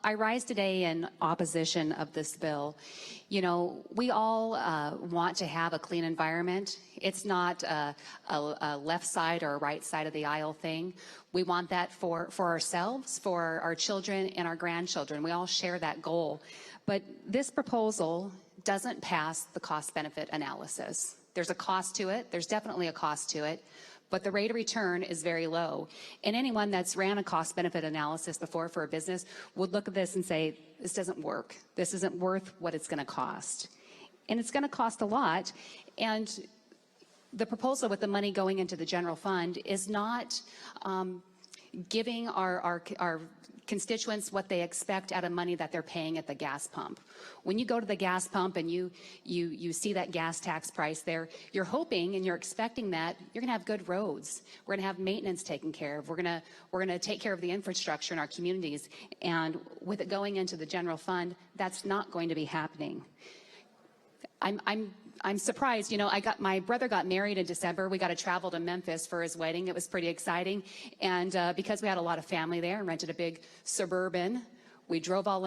I rise today in opposition of this bill. You know, we all want to have a clean environment. It's not a left side or a right side of the aisle thing. We want that for ourselves, for our children and our grandchildren. We all share that goal. But this proposal doesn't pass the cost-benefit analysis. There's a cost to it. There's definitely a cost to it. But the rate of return is very low. And anyone that's ran a cost-benefit analysis before for a business would look at this and say, this doesn't work. This isn't worth what it's going to cost. And it's going to cost a lot. And the proposal with the money going into the general fund is not giving our constituents what they expect out of money that they're paying at the gas pump. When you go to the gas pump and you see that gas tax price there, you're hoping and you're expecting that you're going to have good roads. We're going to have maintenance taken care of. We're going to take care of the infrastructure in our communities. And with it going into the general fund, that's not going to be happening. I'm surprised. You know, my brother got married in December. We got to travel to Memphis for his wedding. It was pretty exciting. And because we had a lot of family there and rented a big Suburban, we drove all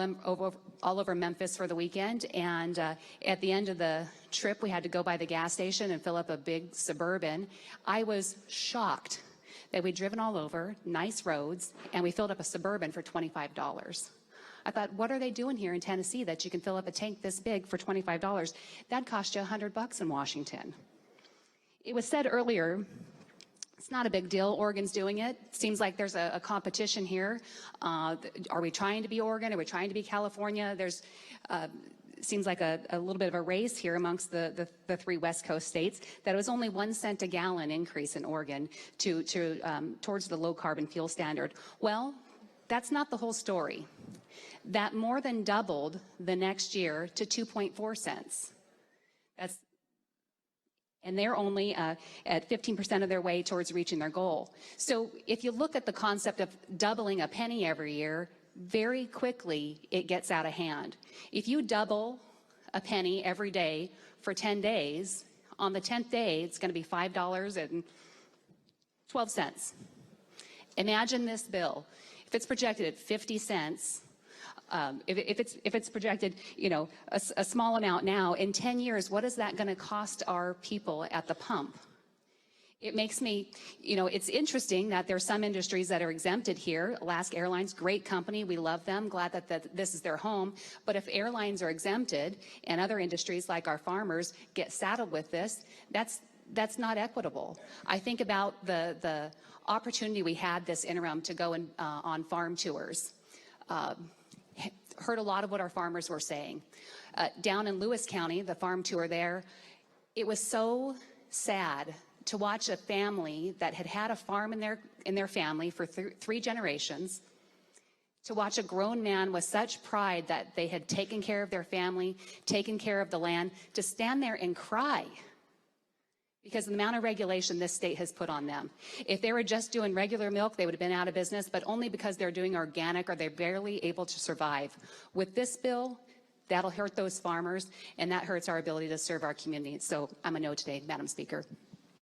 over Memphis for the weekend. And at the end of the trip, we had to go by the gas station and fill up a big Suburban. I was shocked that we'd driven all over, nice roads, and we filled up a Suburban for $25. I thought, what are they doing here in Tennessee that you can fill up a tank this big for $25? That'd cost you $100 in Washington. It was said earlier, it's not a big deal. Oregon's doing it. Seems like there's a competition here. Are we trying to be Oregon? Are we trying to be California? There's seems like a little bit of a race here amongst the three West Coast states. That it was only 1 cent a gallon increase in Oregon towards the low carbon fuel standard. Well, that's not the whole story. That more than doubled the next year to 2.4 cents. And they're only at 15% of their way towards reaching their goal. So if you look at the concept of doubling a penny every year, very quickly it gets out of hand. If you double a penny every day for 10 days, on the 10th day it's going to be $5.12. Imagine this bill. If it's projected at 50 cents, if it's projected, you know, a small amount now, in 10 years, what is that going to cost our people at the pump? It makes me, you know, it's interesting that there's some industries that are exempted here. Alaska Airlines, great company, we love them, glad that this is their home. But if airlines are exempted and other industries like our farmers get saddled with this, that's not equitable. I think about the opportunity we had this interim to go on farm tours. Heard a lot of what our farmers were saying. Down in Lewis County, the farm tour there, it was so sad to watch a family that had had a farm in their family for three generations, to watch a grown man with such pride that they had taken care of their family, taken care of the land, to stand there and cry because of the amount of regulation this state has put on them. If they were just doing regular milk, they would have been out of business, but only because they're doing organic are they barely able to survive. With this bill, that'll hurt those farmers, and that hurts our ability to serve our community. So I'm a no today, Madam Speaker.